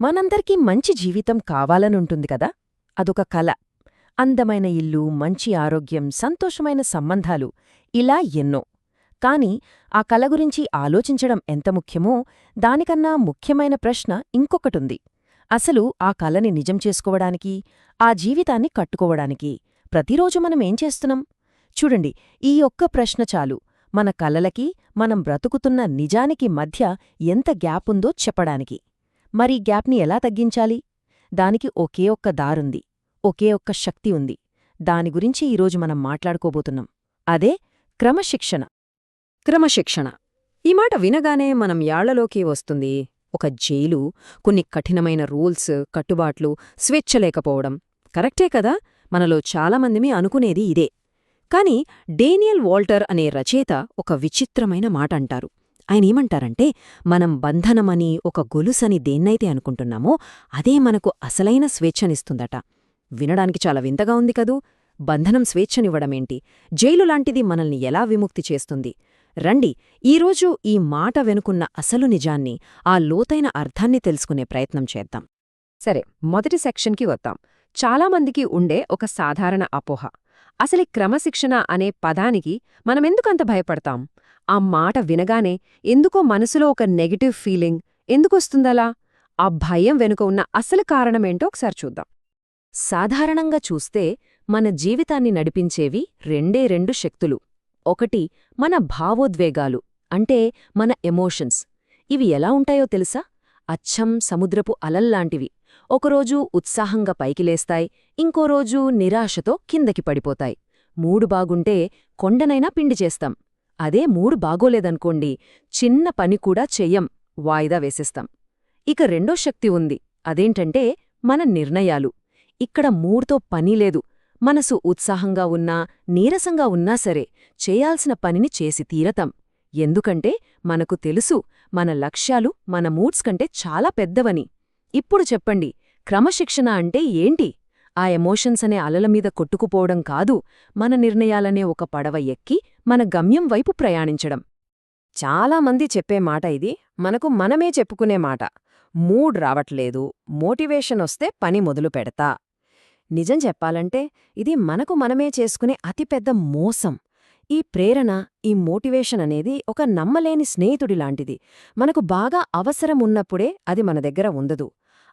మనందరికీ మంచి జీవితం కావాలనుంటుంది కదా. అదొక కల. అందమైన ఇల్లు, మంచి ఆరోగ్యం, సంతోషమైన సంబంధాలు, ఇలా ఎన్నో. కాని ఆ కల గురించి ఆలోచించడం ఎంత ముఖ్యమో దానికన్నా ముఖ్యమైన ప్రశ్న ఇంకొకటుంది. అసలు ఆ కలని నిజం చేసుకోవడానికి, ఆ జీవితాన్ని కట్టుకోవడానికి ప్రతిరోజు మనమేం చేస్తున్నాం? చూడండి, ఈ ఒక్క ప్రశ్న చాలు మన కలలకి, మనం బ్రతుకుతున్న నిజానికి మధ్య ఎంత గ్యాపుందో చెప్పడానికి. మరి గ్యాప్ని ఎలా తగ్గించాలి? దానికి ఒకే ఒక్క దారుంది, ఒకే ఒక్క శక్తి ఉంది. దాని గురించి ఈరోజు మనం మాట్లాడుకోబోతున్నాం. అదే క్రమశిక్షణ. క్రమశిక్షణ. ఈ మాట వినగానే మనం యాళ్లలోకి వస్తుంది ఒక జైలు, కొన్ని కఠినమైన రూల్స్, కట్టుబాట్లు, స్వేచ్ఛ లేకపోవడం. కరెక్టే కదా, మనలో చాలామందిమి అనుకునేది ఇదే. కాని డేనియల్ వాల్టర్ అనే రచయిత ఒక విచిత్రమైన మాట అంటారు. ఆయనేమంటారంటే, మనం బంధనమని, ఒక గొలుసని దేన్నైతే అనుకుంటున్నామో అదే మనకు అసలైన స్వేచ్ఛనిస్తుందట. వినడానికి చాలా వింతగా ఉంది కదూ. బంధనం స్వేచ్ఛనివ్వడమేంటి? జైలు లాంటిది మనల్ని ఎలా విముక్తి చేస్తుంది? రండి, ఈరోజు ఈ మాట వెనుకున్న అసలు నిజాన్ని, ఆ లోతైన అర్థాన్ని తెలుసుకునే ప్రయత్నం చేద్దాం. సరే, మొదటి సెక్షన్కి వద్దాం. చాలామందికి ఉండే ఒక సాధారణ అపోహ. అసలు క్రమశిక్షణ అనే పదానికి మనమెందుకంత భయపడతాం? ఆ మాట వినగానే ఎందుకో మనసులో ఒక నెగటివ్ ఫీలింగ్ ఎందుకొస్తుందలా? ఆ భయం వెనుక ఉన్న అసలు కారణమేంటో ఒకసారి చూద్దాం. సాధారణంగా చూస్తే మన జీవితాన్ని నడిపించేవి రెండు శక్తులు. ఒకటి మన భావోద్వేగాలు, అంటే మన ఎమోషన్స్. ఇవి ఎలా ఉంటాయో తెలుసా? అచ్చం సముద్రపు అలల్లాంటివి. ఒకరోజు ఉత్సాహంగా పైకి లేస్తాయి, ఇంకో రోజు నిరాశతో కిందకి పడిపోతాయి. మూడు బాగుంటే కొండనైనా పిండి చేస్తాం. అదే మూడు బాగోలేదనుకోండి, చిన్న పని కూడా చెయ్యం, వాయిదా వేసేస్తాం. ఇక రెండో శక్తి ఉంది. అదేంటంటే మన నిర్ణయాలు. ఇక్కడ మూడ్తో పనిలేదు. మనసు ఉత్సాహంగా ఉన్నా, నీరసంగా ఉన్నా సరే చేయాల్సిన పనిని చేసి తీరతాం. ఎందుకంటే మనకు తెలుసు, మన లక్ష్యాలు మన మూడ్స్ కంటే చాలా పెద్దవని. ఇప్పుడు చెప్పండి, క్రమశిక్షణ అంటే ఏంటి? ఆ ఎమోషన్స్ అనే అలలమీద కొట్టుకుపోవడం కాదు, మన నిర్ణయాలనే ఒక పడవ ఎక్కి మన గమ్యం వైపు ప్రయాణించడం. చాలామంది చెప్పే మాట ఇది, మనకు మనమే చెప్పుకునే మాట. మూడ్ రావట్లేదు, మోటివేషనొస్తే పని మొదలు పెడతా. నిజం చెప్పాలంటే ఇది మనకు మనమే చేసుకునే అతిపెద్ద మోసం. ఈ ప్రేరణ, ఈ మోటివేషన్ అనేది ఒక నమ్మలేని స్నేహితుడిలాంటిది. మనకు బాగా అవసరం ఉన్నప్పుడే అది మన దగ్గర ఉండదు.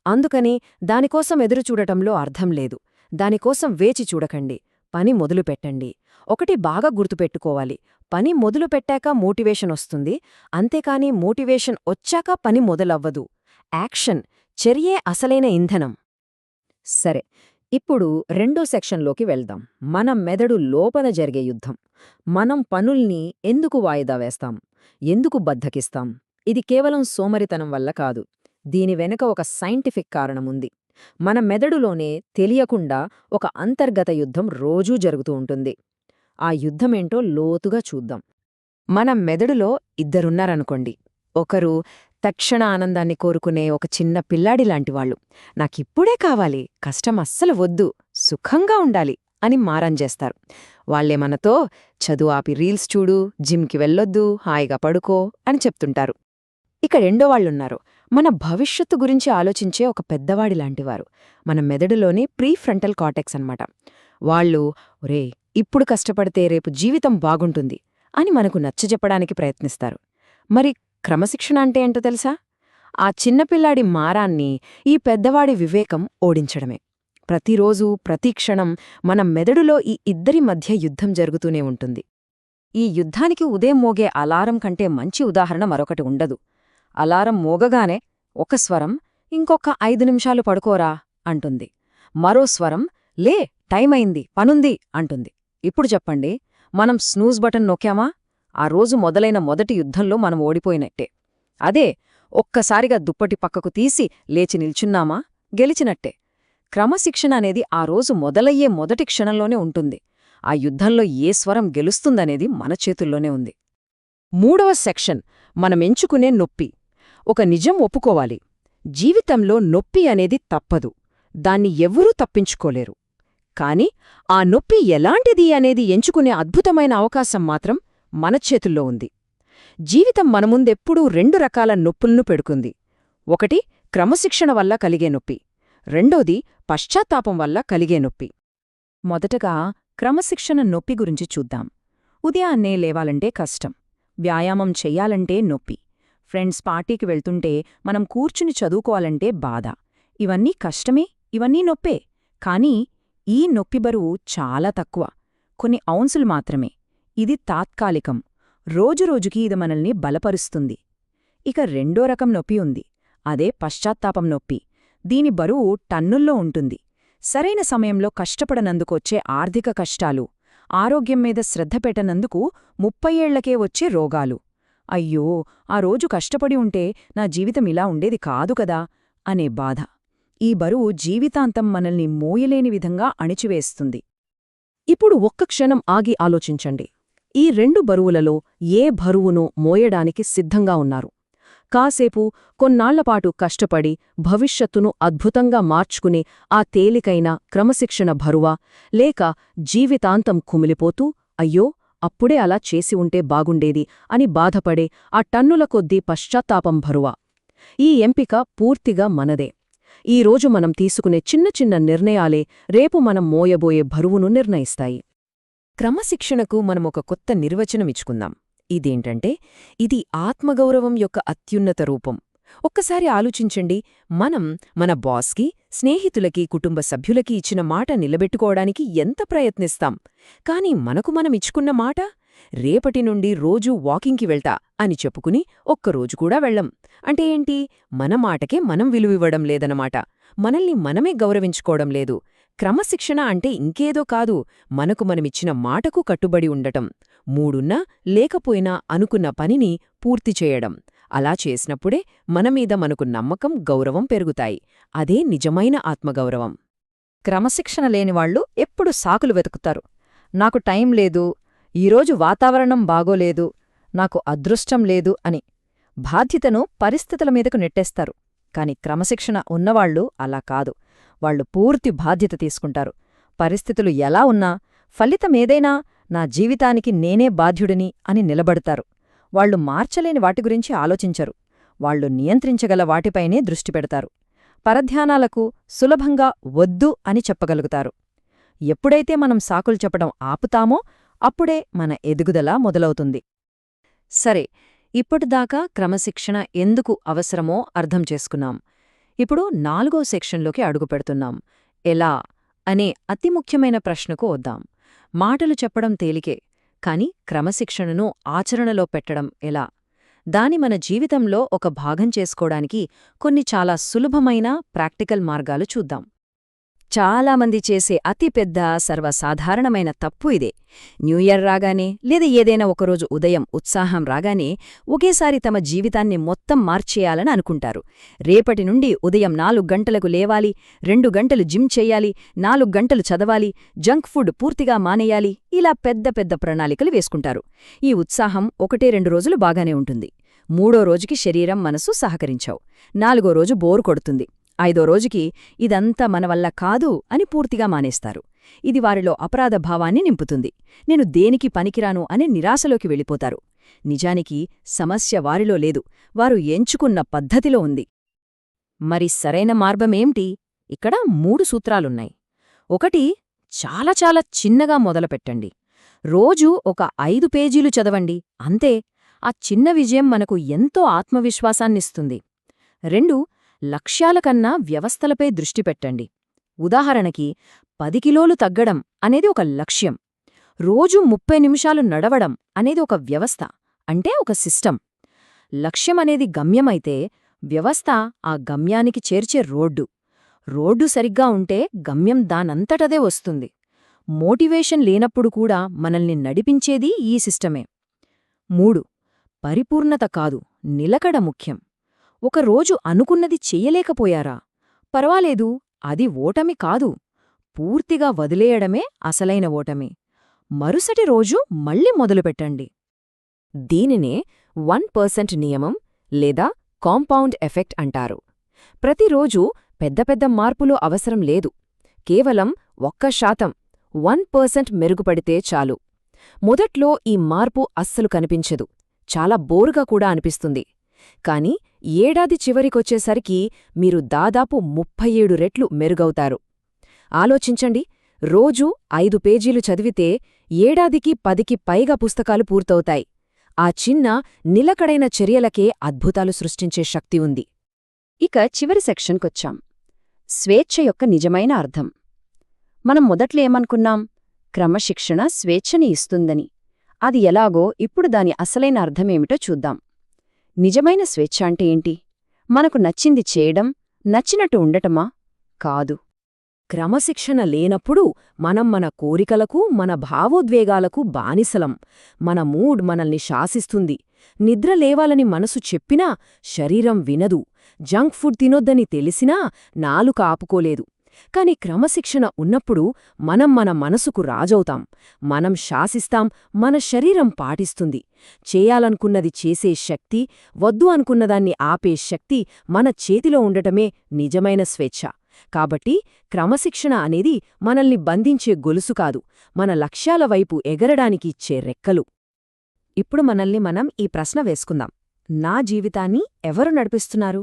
అందుకని దానికోసం ఎదురుచూడటంలో అర్థం లేదు. దానికోసం వేచి చూడకండి, పని మొదలుపెట్టండి. ఒకటి బాగా గుర్తుపెట్టుకోవాలి, పని మొదలుపెట్టాక మోటివేషన్ వస్తుంది, అంతేకాని మోటివేషన్ వచ్చాక పని మొదలవ్వదు. యాక్షన్, చర్యే అసలైన ఇంధనం. సరే, ఇప్పుడు రెండో సెక్షన్లోకి వెళ్దాం. మన మెదడు లోపల జరిగే యుద్ధం. మనం పనుల్ని ఎందుకు వాయిదా వేస్తాం? ఎందుకు బద్ధకిస్తాం? ఇది కేవలం సోమరితనం వల్ల కాదు. దీని వెనుక ఒక సైంటిఫిక్ కారణముంది. మన మెదడులోనే తెలియకుండా ఒక అంతర్గత యుద్ధం రోజూ జరుగుతూ ఉంటుంది. ఆ యుద్ధమేంటో లోతుగా చూద్దాం. మన మెదడులో ఇద్దరున్నారనుకోండి. ఒకరు తక్షణ ఆనందాన్ని కోరుకునే ఒక చిన్న పిల్లాడిలాంటివాళ్లు. నాకిప్పుడే కావాలి, కష్టం అస్సలు వద్దు, సుఖంగా ఉండాలి అని మారం చేస్తారు. వాళ్లే మనతో చదువు ఆపి రీల్స్ చూడు, జిమ్కి వెళ్ళొద్దు, హాయిగా పడుకో అని చెప్తుంటారు. ఇక రెండోవాళ్లున్నారు, మన భవిష్యత్తు గురించి ఆలోచించే ఒక పెద్దవాడిలాంటివారు. మన మెదడులోని ప్రీఫ్రంటల్ కార్టెక్స్ అన్నమాట. వాళ్ళు, ఒరే, ఇప్పుడు కష్టపడితే రేపు జీవితం బాగుంటుంది అని మనకు నచ్చజెప్పడానికి ప్రయత్నిస్తారు. మరి క్రమశిక్షణ అంటే ఏంటో తెలుసా? ఆ చిన్నపిల్లాడి మారాన్ని ఈ పెద్దవాడి వివేకం ఓడించడమే. ప్రతిరోజూ, ప్రతి క్షణం మన మెదడులో ఈ ఇద్దరి మధ్య యుద్ధం జరుగుతూనే ఉంటుంది. ఈ యుద్ధానికి ఉదయం మోగే అలారం కంటే మంచి ఉదాహరణ మరొకటి ఉండదు. అలారం మోగగానే ఒక స్వరం ఇంకొక 5 నిమిషాలు పడుకోరా అంటుంది. మరో స్వరం, లే, టైమైంది, పనుంది అంటుంది. ఇప్పుడు చెప్పండి, మనం స్నూజ్ బటన్ నొక్కామా? ఆ రోజు మొదలైన మొదటి యుద్ధంలో మనం ఓడిపోయినట్టే. అదే ఒక్కసారిగా దుప్పటి పక్కకు తీసి లేచి నిల్చున్నామా, గెలిచినట్టే. క్రమశిక్షణ అనేది ఆ రోజు మొదలయ్యే మొదటి క్షణంలోనే ఉంటుంది. ఆ యుద్ధంలో ఏ స్వరం గెలుస్తుందనేది మన చేతుల్లోనే ఉంది. మూడవ సెక్షన్, మనమెంచుకునే నొప్పి. ఒక నిజం ఒప్పుకోవాలి, జీవితంలో నొప్పి అనేది తప్పదు. దాన్ని ఎవ్వరూ తప్పించుకోలేరు. కాని ఆ నొప్పి ఎలాంటిది అనేది ఎంచుకునే అద్భుతమైన అవకాశం మాత్రం మన చేతుల్లో ఉంది. జీవితం మన ముందెప్పుడూ 2 రకాల నొప్పులను పెడుకుంది. ఒకటి క్రమశిక్షణ వల్ల కలిగే నొప్పి. రెండోది పశ్చాత్తాపం వల్ల కలిగే నొప్పి. మొదటగా క్రమశిక్షణ నొప్పి గురించి చూద్దాం. ఉదయాన్నే లేవాలంటే కష్టం, వ్యాయామం చెయ్యాలంటే నొప్పి, ఫ్రెండ్స్ పార్టీకి వెళ్తుంటే మనం కూర్చుని చదువుకోవాలంటే బాధ. ఇవన్నీ కష్టమే, ఇవన్నీ నొప్పే. కానీ ఈ నొప్పి బరువు చాలా తక్కువ, కొన్ని ఔన్సులు మాత్రమే. ఇది తాత్కాలికం, రోజురోజుకీ ఇది మనల్ని బలపరుస్తుంది. ఇక రెండో రకం నొప్పి ఉంది, అదే పశ్చాత్తాపం నొప్పి. దీని బరువు టన్నుల్లో ఉంటుంది. సరైన సమయంలో కష్టపడనందుకొచ్చే ఆర్థిక కష్టాలు, ఆరోగ్యం మీద శ్రద్ధ పెట్టనందుకు 30 ఏళ్లకే వచ్చే రోగాలు. అయ్యో, ఆ రోజు కష్టపడి ఉంటే నా జీవితం ఇలా ఉండేది కాదు కదా అనే బాధ. ఈ బరువు జీవితాంతం మనల్ని మోయలేని విధంగా అణిచివేస్తుంది. ఇప్పుడు ఒక్క క్షణం ఆగి ఆలోచించండి. ఈ రెండు బరువులలో ఏ బరువును మోయడానికి సిద్ధంగా ఉన్నారు? కాసేపు కొన్నాళ్లపాటు కష్టపడి భవిష్యత్తును అద్భుతంగా మార్చుకునే ఆ తేలికైన క్రమశిక్షణ బరువా, లేక జీవితాంతం కుమిలిపోతూ అయ్యో అప్పుడే అలా చేసి ఉంటే బాగుండేది అని బాధపడే ఆ టన్నుల కొద్దీ పశ్చాత్తాపం బరువా? ఈ ఎంపిక పూర్తిగా మనదే. ఈరోజు మనం తీసుకునే చిన్న చిన్న నిర్ణయాలే రేపు మనం మోయబోయే బరువును నిర్ణయిస్తాయి. క్రమశిక్షణకు మనమొక కొత్త నిర్వచనమిచ్చుకుందాం. ఇదేంటంటే, ఇది ఆత్మగౌరవం యొక్క అత్యున్నత రూపం. ఒక్కసారి ఆలోచించండి, మనం మన బాస్కి, స్నేహితులకి, కుటుంబ సభ్యులకి ఇచ్చిన మాట నిలబెట్టుకోవడానికి ఎంత ప్రయత్నిస్తాం. కాని మనకు మనమిచ్చుకున్న మాట, రేపటి నుండి రోజూ వాకింగ్కి వెళ్తా అని చెప్పుకుని ఒక్కరోజు కూడా వెళ్ళం. అంటే ఏంటి? మన మాటకే మనం విలువివ్వడం లేదన్నమాట. మనల్ని మనమే గౌరవించుకోవడం లేదు. క్రమశిక్షణ అంటే ఇంకేదో కాదు, మనకు మనమిచ్చిన మాటకు కట్టుబడి ఉండటం, మూడున్నా లేకపోయినా అనుకున్న పనిని పూర్తి చేయడం. అలా చేసినప్పుడే మనమీద మనకు నమ్మకం, గౌరవం పెరుగుతాయి. అదే నిజమైన ఆత్మగౌరవం. క్రమశిక్షణ లేనివాళ్లు ఎప్పుడు సాకులు వెతుకుతారు. నాకు టైం లేదు, ఈరోజు వాతావరణం బాగోలేదు, నాకు అదృష్టం లేదు అని బాధ్యతను పరిస్థితుల మీదకు నెట్టేస్తారు. కాని క్రమశిక్షణ ఉన్నవాళ్లు అలా కాదు. వాళ్లు పూర్తి బాధ్యత తీసుకుంటారు. పరిస్థితులు ఎలా ఉన్నా, ఫలితమేదైనా నా జీవితానికి నేనే బాధ్యుడిని అని నిలబడతారు. వాళ్లు మార్చలేని వాటి గురించి ఆలోచించరు. వాళ్లు నియంత్రించగల వాటిపైనే దృష్టి పెడతారు. పరధ్యానాలకు సులభంగా వద్దు అని చెప్పగలుగుతారు. ఎప్పుడైతే మనం సాకులు చెప్పడం ఆపుతామో అప్పుడే మన ఎదుగుదల మొదలవుతుంది. సరే, ఇప్పటిదాకా క్రమశిక్షణ ఎందుకు అవసరమో అర్థం చేసుకున్నాం. ఇప్పుడు 4వ సెక్షన్లోకి అడుగుపెడుతున్నాం. ఎలా అనే అతి ముఖ్యమైన ప్రశ్నకు వద్దాం. మాటలు చెప్పడం తేలికే, కాని క్రమశిక్షణను ఆచరణలో పెట్టడం ఎలా? దాని మన జీవితంలో ఒక భాగం చేసుకోవడానికి కొన్ని చాలా సులభమైన ప్రాక్టికల్ మార్గాలు చూద్దాం. చాలామంది చేసే అతిపెద్ద సర్వసాధారణమైన తప్పు ఇదే. న్యూ ఇయర్ రాగానే లేదా ఏదైనా ఒకరోజు ఉదయం ఉత్సాహం రాగానే ఒకేసారి తమ జీవితాన్ని మొత్తం మార్చేయాలని అనుకుంటారు. రేపటి నుండి ఉదయం 4 గంటలకు లేవాలి, 2 గంటలు జిమ్ చెయ్యాలి, 4 గంటలు చదవాలి, జంక్ ఫుడ్ పూర్తిగా మానేయాలి, ఇలా పెద్ద పెద్ద ప్రణాళికలు వేసుకుంటారు. ఈ ఉత్సాహం 1-2 రోజులు బాగానే ఉంటుంది. 3వ రోజుకి శరీరం, మనసు సహకరించావు. 4వ రోజు బోరు కొడుతుంది. 5వ రోజుకి ఇదంతా మన వల్ల కాదు అని పూర్తిగా మానేస్తారు. ఇది వారిలో అపరాధ భావాన్ని నింపుతుంది. నేను దేనికి పనికిరాను అనే నిరాశలోకి వెళ్ళిపోతారు. నిజానికి సమస్య వారిలో లేదు, వారు ఎంచుకున్న పద్ధతిలో ఉంది. మరి సరైన మార్గమేంటి? ఇక్కడ 3 సూత్రాలున్నాయి. 1, చాలా చాలా చిన్నగా మొదలుపెట్టండి. రోజూ ఒక 5 పేజీలు చదవండి, అంతే. ఆ చిన్న విజయం మనకు ఎంతో ఆత్మవిశ్వాసాన్నిస్తుంది. 2, లక్ష్యాల కన్నా వ్యవస్థలపై దృష్టి పెట్టండి. ఉదాహరణకి 10 కిలోలు తగ్గడం అనేది ఒక లక్ష్యం. రోజూ 30 నిమిషాలు నడవడం అనేది ఒక వ్యవస్థ, అంటే ఒక సిస్టమ్. లక్ష్యం అనేది గమ్యమైతే వ్యవస్థ ఆ గమ్యానికి చేర్చే రోడ్డు. రోడ్డు సరిగ్గా ఉంటే గమ్యం దానంతటదే వస్తుంది. మోటివేషన్ లేనప్పుడు కూడా మనల్ని నడిపించేది ఈ సిస్టమే. 3, పరిపూర్ణత కాదు, నిలకడ ముఖ్యం. ఒకరోజు అనుకున్నది చెయ్యలేకపోయారా? పర్వాలేదు, అది ఓటమి కాదు. పూర్తిగా వదిలేయడమే అసలైన ఓటమి. మరుసటి రోజు మళ్ళీ మొదలుపెట్టండి. దీనినే 1% నియమం లేదా కాంపౌండ్ ఎఫెక్ట్ అంటారు. ప్రతిరోజూ పెద్ద పెద్ద మార్పులు అవసరం లేదు. కేవలం 1% 1% మెరుగుపడితే చాలు. మొదట్లో ఈ మార్పు అస్సలు కనిపించదు, చాలా బోరుగా కూడా అనిపిస్తుంది. కాని ఏడాది చివరికొచ్చేసరికి మీరు దాదాపు 37 రెట్లు మెరుగవుతారు. ఆలోచించండి, రోజూ 5 పేజీలు చదివితే ఏడాదికి 10కి పైగా పుస్తకాలు పూర్తవుతాయి. ఆ చిన్న, నిలకడైన చర్యలకే అద్భుతాలు సృష్టించే శక్తి ఉంది. ఇక చివరి సెక్షన్కొచ్చాం. స్వేచ్ఛ యొక్క నిజమైన అర్థం. మనం మొదట్లో ఏమనుకున్నాం? క్రమశిక్షణ స్వేచ్ఛని ఇస్తుందని. అది ఎలాగో ఇప్పుడు దాని అసలైన అర్థమేమిటో చూద్దాం. నిజమైన స్వేచ్ఛ అంటే ఏంటి? మనకు నచ్చింది చేయడం, నచ్చినట్టు ఉండటమా? కాదు. క్రమశిక్షణ లేనప్పుడు మనం మన కోరికలకు, మన భావోద్వేగాలకు బానిసలం. మన మూడ్ మనల్ని శాసిస్తుంది. నిద్ర లేవాలని మనసు చెప్పినా శరీరం వినదు. జంక్ ఫుడ్ తినొద్దని తెలిసినా నాలుక ఆపుకోలేదు. కాని క్రమశిక్షణ ఉన్నప్పుడు మనం మన మనసుకు రాజవుతాం. మనం శాసిస్తాం, మన శరీరం పాటిస్తుంది. చేయాలనుకున్నది చేసే శక్తి, వద్దు అనుకున్నదాన్ని ఆపే శక్తి మన చేతిలో ఉండటమే నిజమైన స్వేచ్ఛ. కాబట్టి క్రమశిక్షణ అనేది మనల్ని బంధించే గొలుసు కాదు, మన లక్ష్యాల వైపు ఎగరడానికి ఇచ్చే రెక్కలు. ఇప్పుడు మనల్ని మనం ఈ ప్రశ్న వేసుకుందాం. నా జీవితాన్ని ఎవరు నడిపిస్తున్నారు?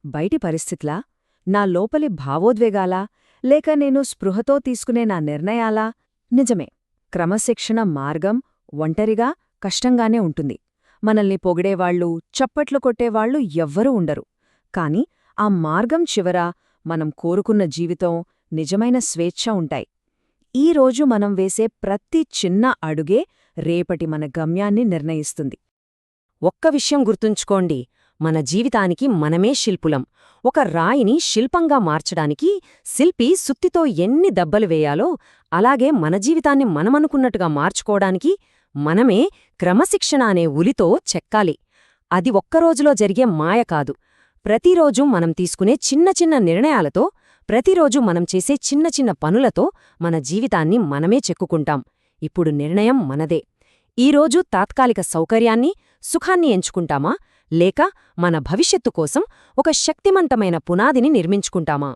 బయటి పరిస్థితులా? నా లోపలి భావోద్వేగాలా? లేక నేను స్పృహతో తీసుకునే నా నిర్ణయాలా? నిజమే, క్రమశిక్షణ మార్గం ఒంటరిగా, కష్టంగానే ఉంటుంది. మనల్ని పొగిడేవాళ్లు, చప్పట్లు కొట్టేవాళ్లు ఎవ్వరూ ఉండరు. కాని ఆ మార్గం చివర మనం కోరుకున్న జీవితం, నిజమైన స్వేచ్ఛ ఉంటాయి. ఈరోజు మనం వేసే ప్రతి చిన్న అడుగే రేపటి మన గమ్యాన్ని నిర్ణయిస్తుంది. ఒక్క విషయం గుర్తుంచుకోండి, మన జీవితానికి మనమే శిల్పులం. ఒక రాయిని శిల్పంగా మార్చడానికి శిల్పి సుత్తితో ఎన్ని దెబ్బలు వేయాలో, అలాగే మన జీవితాన్ని మనమనుకున్నట్టుగా మార్చుకోవడానికి మనమే క్రమశిక్షణ అనే ఉలితో చెక్కాలి. అది ఒక్కరోజులో జరిగే మాయ కాదు. ప్రతిరోజూ మనం తీసుకునే చిన్న చిన్న నిర్ణయాలతో, ప్రతిరోజూ మనం చేసే చిన్న చిన్న పనులతో మన జీవితాన్ని మనమే చెక్కుకుంటాం. ఇప్పుడు నిర్ణయం మనదే. ఈరోజు తాత్కాలిక సౌకర్యాన్ని, సుఖాన్ని ఎంచుకుంటామా, లేక మన భవిష్యత్తు కోసం ఒక శక్తిమంతమైన పునాదిని నిర్మించుకుంటామా?